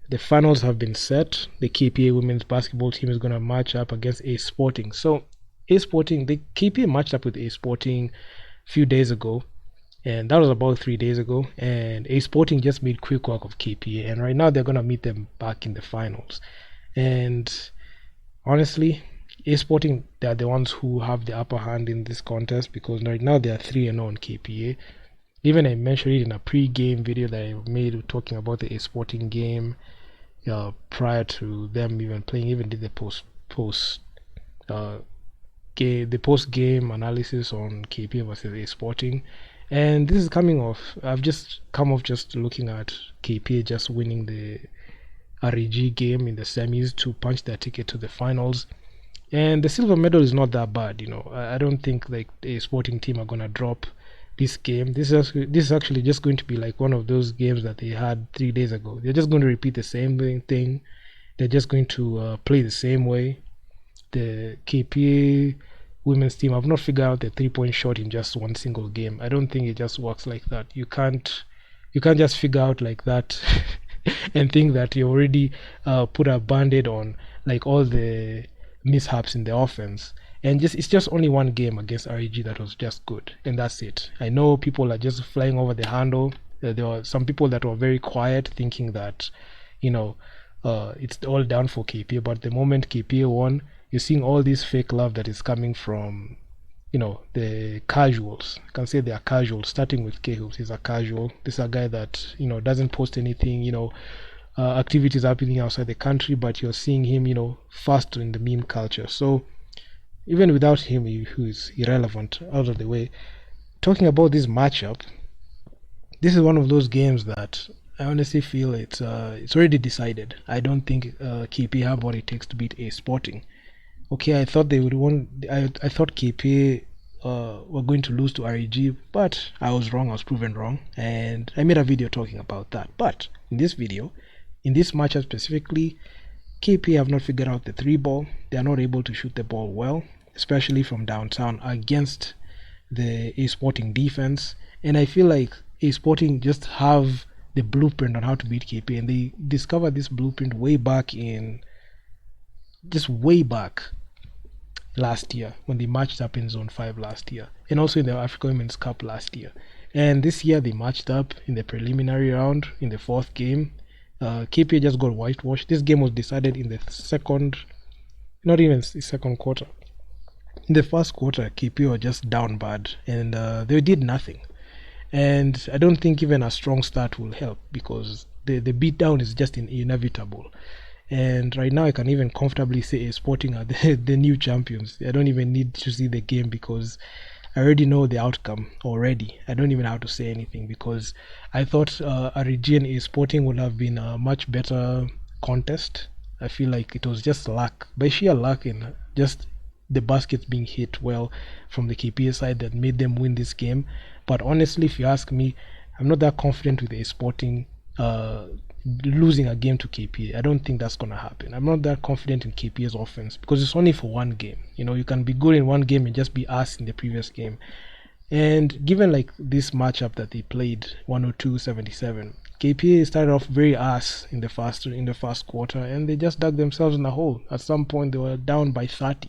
the finals have been set. The KPA women's basketball team is going to match up against A Sporting. So A Sporting, the KPA matched up with A Sporting a few days ago, and that was about 3 days ago. And A Sporting just made quick work of KPA, and right now they're going to meet them back in the finals. And honestly, A Sporting, they're the ones who have the upper hand in this contest because right now they are 3-0 on KPA. Even I mentioned it in a pre-game video that I made talking about the A Sporting game prior to them even playing. Even did the post game analysis on KPA versus A Sporting, and this is coming off. I've just come off just looking at KPA just winning the REG game in the semis to punch their ticket to the finals. And the silver medal is not that bad, I don't think like a Sporting team are gonna drop this game. This is actually just going to be like one of those games that they had 3 days ago. They're just going to repeat the same thing. They're just going to play the same way. The KPA women's team have not figured out the 3-point shot in just one single game. I don't think it just works like that. You can't just figure out like that and think that you already put a band-aid on like all the mishaps in the offense. And it's just only one game against REG that was just good, and that's it. I know people are just flying over the handle. There were some people that were very quiet, thinking that it's all down for KPA. But the moment KPA won, you're seeing all this fake love that is coming from the casuals. I can say they are casuals, starting with K-Hoops. He's a casual. This is a guy that doesn't post anything, activities happening outside the country, but you're seeing him fast in the meme culture. So even without him, who is irrelevant, out of the way, talking about this matchup, this is one of those games that I honestly feel it's already decided. I don't think KPA have what it takes to beat A Sporting. Okay, I thought they would won. I thought KPA were going to lose to REG, but I was wrong. I was proven wrong, and I made a video talking about that. But in this video, in this matchup specifically, KPA have not figured out the 3-ball. They are not able to shoot the ball well, especially from downtown against the A Sporting defense. And I feel like A Sporting just have the blueprint on how to beat KPA, and they discovered this blueprint way back last year when they matched up in Zone 5 last year, and also in the Africa Women's Cup last year. And this year they matched up in the preliminary round in the 4th game. KPA just got whitewashed. This game was decided in the not even the second quarter. In the first quarter, KPA were just down bad, and they did nothing. And I don't think even a strong start will help, because the beatdown is just inevitable. And right now I can even comfortably say A Sporting are the new champions. I don't even need to see the game because I already know the outcome already. I don't even have to say anything, because I thought REG and A Sporting would have been a much better contest. I feel like it was just luck, by sheer luck, in just the baskets being hit well from the KPA side that made them win this game. But honestly, if you ask me, I'm not that confident with A Sporting losing a game to KPA. I don't think that's gonna happen. I'm not that confident in KPA's offense because it's only for one game. You can be good in one game and just be ass in the previous game. And given like this matchup that they played, 102-77, KPA started off very ass in the first quarter, and they just dug themselves in a hole. At some point, they were down by 30.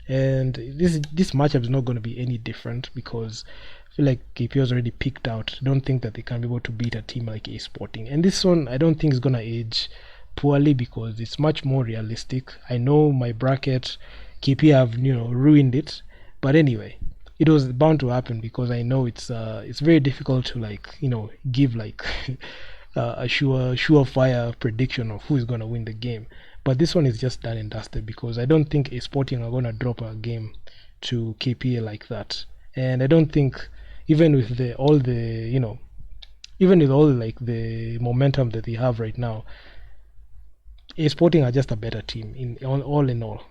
And this matchup is not going to be any different, because I feel like KPA has already picked out. I don't think that they can be able to beat a team like A Sporting. And this one, I don't think is going to age poorly, because it's much more realistic. I know my bracket, KPA have ruined it, but anyway, it was bound to happen, because I know it's very difficult to give a surefire prediction of who is going to win the game. But this one is just done and dusted, because I don't think A Sporting are going to drop a game to KPA like that. And I don't think, even with all the momentum that they have right now, A Sporting are just a better team all in all.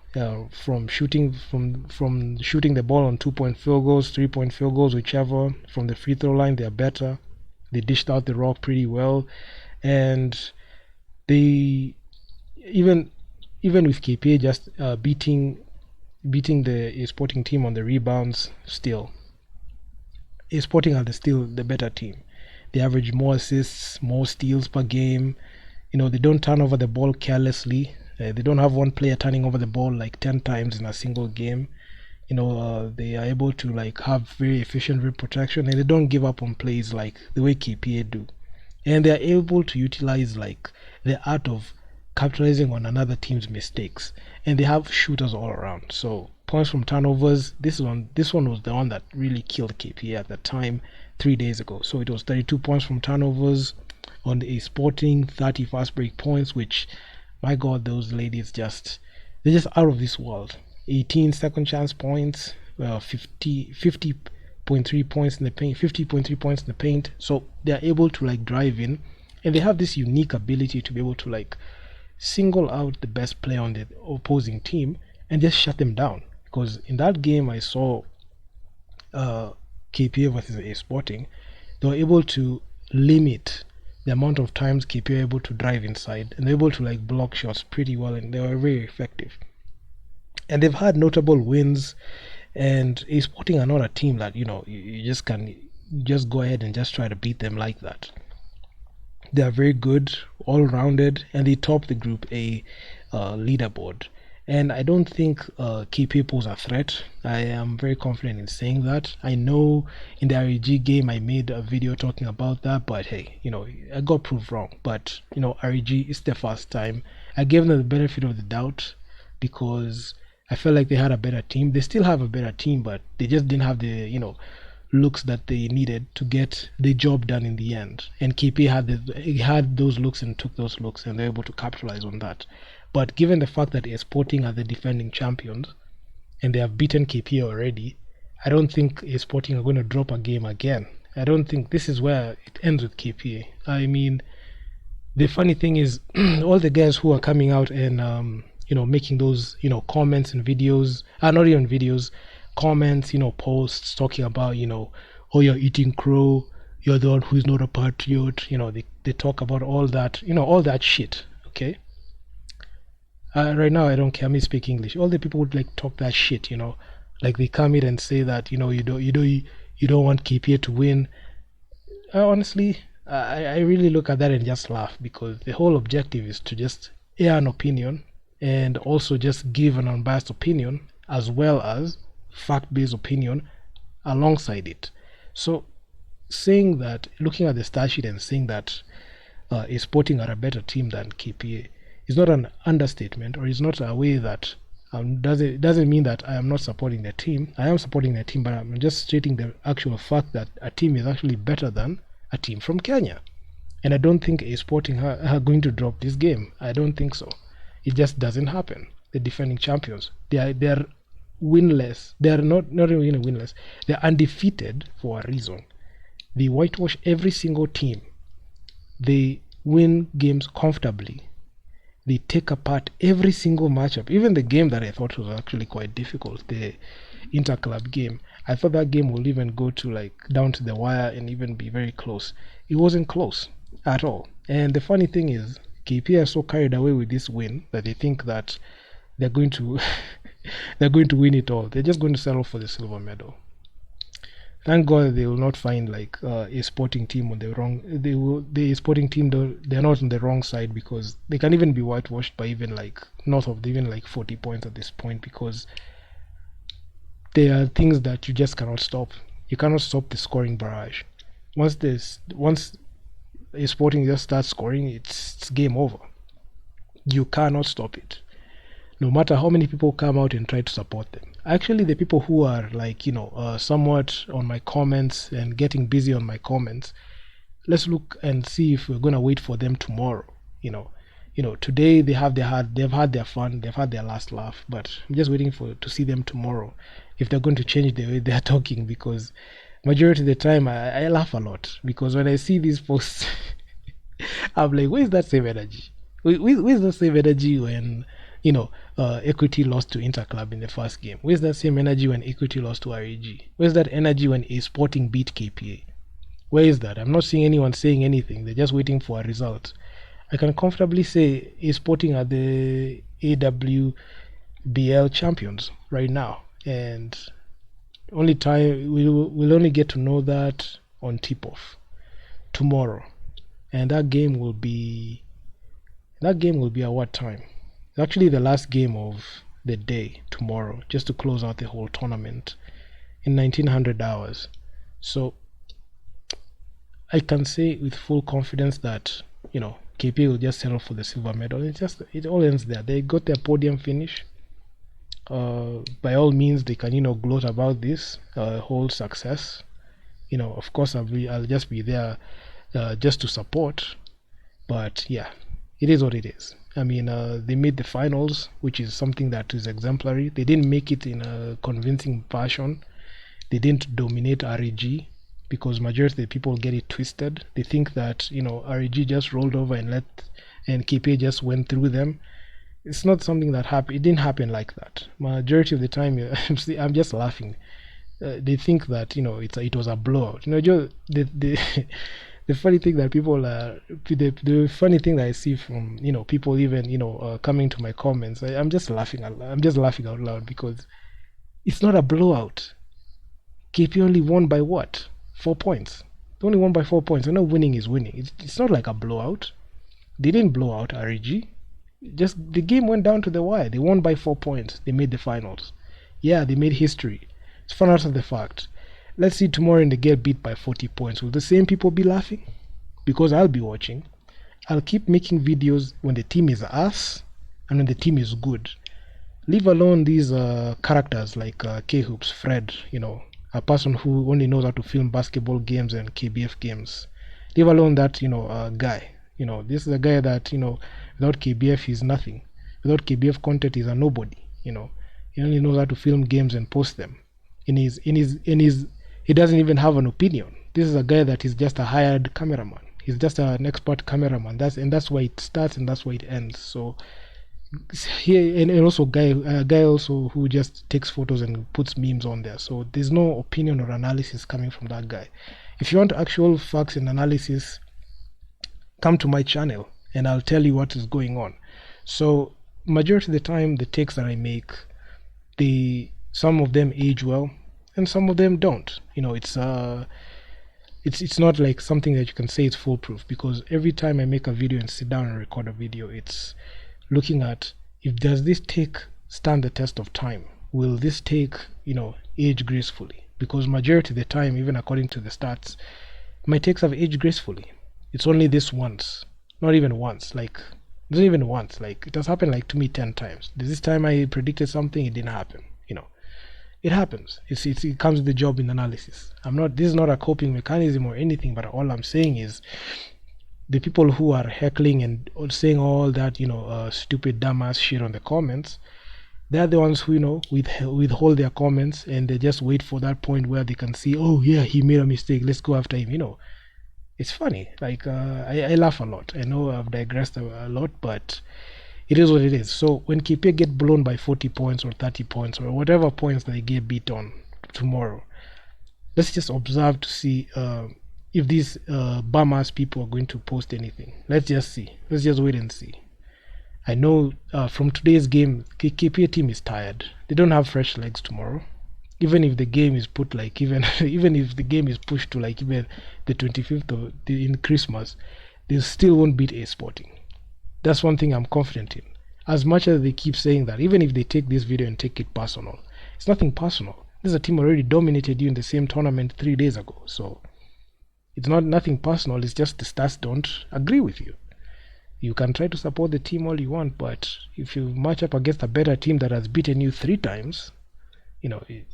From shooting the ball on 2-point field goals, 3-point field goals, whichever, from the free throw line, they are better. They dished out the rock pretty well, and they even with KPA just beating the A Sporting team on the rebounds, still A Sporting are still the better team. They average more assists, more steals per game. They don't turn over the ball carelessly. They don't have one player turning over the ball like 10 times in a single game. They are able to like have very efficient rim protection, and they don't give up on plays like the way KPA do. And they are able to utilize like the art of capitalizing on another team's mistakes. And they have shooters all around. So points from turnovers, this one was the one that really killed KPA at the time 3 days ago. So it was 32 points from turnovers on a Sporting, 30 fast break points, which, my god, those ladies they're just out of this world. 18 second chance points, 50.3 points in the paint, 50.3 points in the paint. So they're able to like drive in, and they have this unique ability to be able to like single out the best player on the opposing team and just shut them down. Because in that game I saw KPA versus A Sporting, they were able to limit the amount of times KPA were able to drive inside, and they're able to like block shots pretty well, and they were very effective. And they've had notable wins. And A Sporting are not a team that you just can just go ahead and just try to beat them like that. They are very good, all rounded, and they top the Group A leaderboard. And I don't think KPA pose a threat. I am very confident in saying that. I know in the REG game I made a video talking about that, but hey, I got proved wrong. But REG is the first time. I gave them the benefit of the doubt because I felt like they had a better team. They still have a better team, but they just didn't have the looks that they needed to get the job done in the end. And KP had those looks and took those looks, and they're able to capitalize on that. But given the fact that A Sporting are the defending champions and they have beaten KP already, I don't think A Sporting are going to drop a game again. I don't think this is where it ends with KPA. I mean, the funny thing is, all the guys who are coming out and making those comments and videos, not even videos, comments, posts talking about oh, you're eating crow, you're the one who's not a patriot. They talk about all that, all that shit. Okay. Right now I don't care. I speak English. All the people would like talk that shit. Like they come in and say that you don't want KPA to win. Honestly, I really look at that and just laugh, because the whole objective is to just air an opinion and also just give an unbiased opinion as well as fact-based opinion alongside it. So saying that, looking at the stat sheet and saying that A Sporting are a better team than KPA is not an understatement, or is not a way that doesn't mean that I am not supporting the team. I am supporting the team, but I'm just stating the actual fact that a team is actually better than a team from Kenya. And I don't think A Sporting are going to drop this game. I don't think so. It just doesn't happen. The defending champions, they are winless. They are not even winless. They are undefeated for a reason. They whitewash every single team. They win games comfortably. They take apart every single matchup. Even the game that I thought was actually quite difficult, the interclub game, I thought that game will even go to like down to the wire and even be very close. It wasn't close at all. And the funny thing is, KPA are so carried away with this win that they think that they're going to they're going to win it all. They're just going to settle for the silver medal. Thank God they will not find like A Sporting team on the wrong. The Sporting team, they're not on the wrong side, because they can even be whitewashed by even like north of even like 40 points at this point, because there are things that you just cannot stop. You cannot stop the scoring barrage. Once A Sporting just starts scoring, it's game over. You cannot stop it, no matter how many people come out and try to support them. Actually, the people who are like somewhat on my comments and getting busy on my comments, let's look and see if we're gonna wait for them tomorrow. Today they've had their fun, they've had their last laugh, but I'm just waiting to see them tomorrow if they're going to change the way they're talking, because majority of the time I laugh a lot, because when I see these posts I'm like, where's that same energy? Where's the same energy when Equity lost to Interclub in the first game? Where's that same energy when Equity lost to REG? Where's that energy when A Sporting beat KPA? Where is that? I'm not seeing anyone saying anything. They're just waiting for a result. I can comfortably say A Sporting are the AWBL champions right now, and only time we'll only get to know that on tip-off tomorrow, and that game will be That game will be at what time? It's actually the last game of the day tomorrow, just to close out the whole tournament in 1900 hours. So I can say with full confidence that KPA will just settle for the silver medal. It all ends there. They got their podium finish. By all means, they can gloat about this whole success. Of course, I'll just be there just to support. But yeah, it is what it is. I mean, they made the finals, which is something that is exemplary. They didn't make it in a convincing fashion. They didn't dominate REG, because majority of the people get it twisted. They think that REG just rolled over and KPA just went through them. It's not something that happened. It didn't happen like that. Majority of the time, I'm just laughing. They think that it was a blowout. The the funny thing that people the funny thing that I see from people even coming to my comments, I'm just laughing. I'm just laughing out loud, because it's not a blowout. KP only won by what? 4 points. They only won by 4 points. I know winning is winning. It's not like a blowout. They didn't blow out REG. Just the game went down to the wire. They won by 4 points. They made the finals. Yeah, they made history. It's fun out of the fact. Let's see tomorrow and they get beat by 40 points. Will the same people be laughing? Because I'll be watching. I'll keep making videos when the team is ass and when the team is good. Leave alone these characters like K-Hoops, Fred, a person who only knows how to film basketball games and KBF games. Leave alone that guy. This is a guy that without KBF he's nothing. Without KBF content he's a nobody. He only knows how to film games and post them. He doesn't even have an opinion. This is a guy that is just a hired cameraman. He's just an expert cameraman. That's why it starts and that's why it ends. So here and also a guy also who just takes photos and puts memes on there. So there's no opinion or analysis coming from that guy. If you want actual facts and analysis, come to my channel and I'll tell you what is going on. So majority of the time the takes that I make, some of them age well and some of them don't. It's not like something that you can say it's foolproof, because every time I make a video and sit down and record a video, it's looking at, if does this take stand the test of time? Will this take age gracefully? Because majority of the time, even according to the stats, my takes have aged gracefully. It's only this once, not even once, like not even once, like it has happened like to me 10 times. This time I predicted something, it didn't happen. It happens. It comes with the job in analysis. This is not a coping mechanism or anything, but all I'm saying is the people who are heckling and saying all that stupid dumbass shit on the comments, they're the ones who withhold their comments, and they just wait for that point where they can see, oh yeah, he made a mistake, let's go after him. It's funny. Like I laugh a lot. I know I've digressed a lot, but it is what it is. So when KPA get blown by 40 points or 30 points or whatever points they get beat on tomorrow, let's just observe to see if these bum ass people are going to post anything. Let's just see. Let's just wait and see. I know from today's game, KPA team is tired. They don't have fresh legs tomorrow. Even if the game is put like even if the game is pushed to like even the 25th in Christmas, they still won't beat A Sporting. That's one thing I'm confident in. As much as they keep saying that, even if they take this video and take it personal, it's nothing personal. This is a team already dominated you in the same tournament 3 days ago. So it's nothing personal. It's just the stats don't agree with you. You can try to support the team all you want, but if you match up against a better team that has beaten you 3 times, it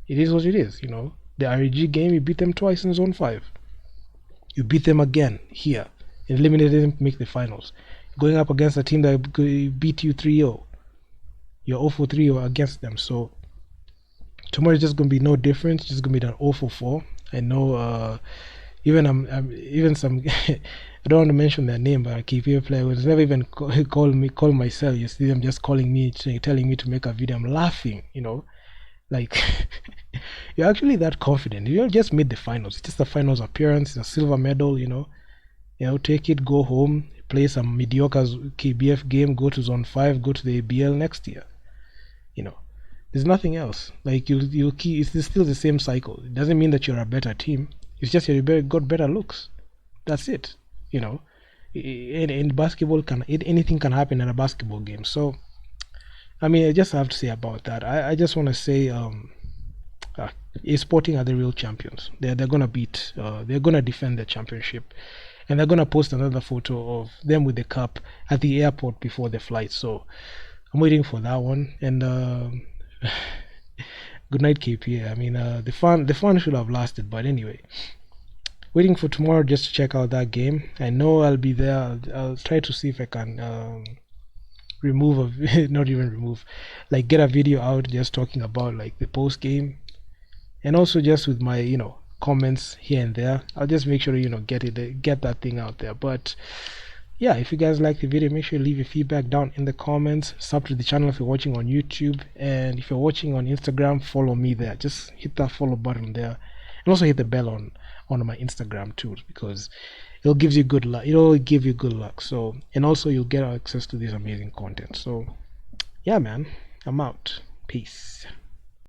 is what it is. The REG game, you beat them twice in Zone 5. You beat them again here and eliminated them to make the finals. Going up against a team that beat you 3-0. You're 0-3 against them. So tomorrow is just going to be no different. It's just going to be an 0-4. I know even some I don't want to mention their name, but a KPA player was never even call myself. You see them just calling me, telling me to make a video. I'm laughing, like you're actually that confident. You just made the finals. It's just a finals appearance. It's a silver medal. Take it, go home, play some mediocre KBF game, go to Zone 5, go to the ABL next year. There's nothing else. Like it's still the same cycle. It doesn't mean that you're a better team. It's just you got better looks. That's it. In basketball, anything can happen in a basketball game. So I mean, I just have to say about that. I just want to say, Sporting are the real champions. They're gonna beat. They're gonna defend their championship, and they're gonna post another photo of them with the cup at the airport before the flight. So I'm waiting for that one. And good night, KPA. I mean, the fun should have lasted, but anyway, waiting for tomorrow just to check out that game. I know I'll be there. I'll try to see if I can remove a not even remove, like get a video out just talking about like the post game, and also just with my comments here and there. I'll just make sure to get that thing out there. But yeah, if you guys like the video, make sure you leave your feedback down in the comments. Sub to the channel if you're watching on YouTube, and if you're watching on Instagram, follow me there. Just hit that follow button there, and also hit the bell on my Instagram too, because it'll give you good luck. It'll give you good luck. So, and also you'll get access to this amazing content. So yeah, man, I'm out. Peace.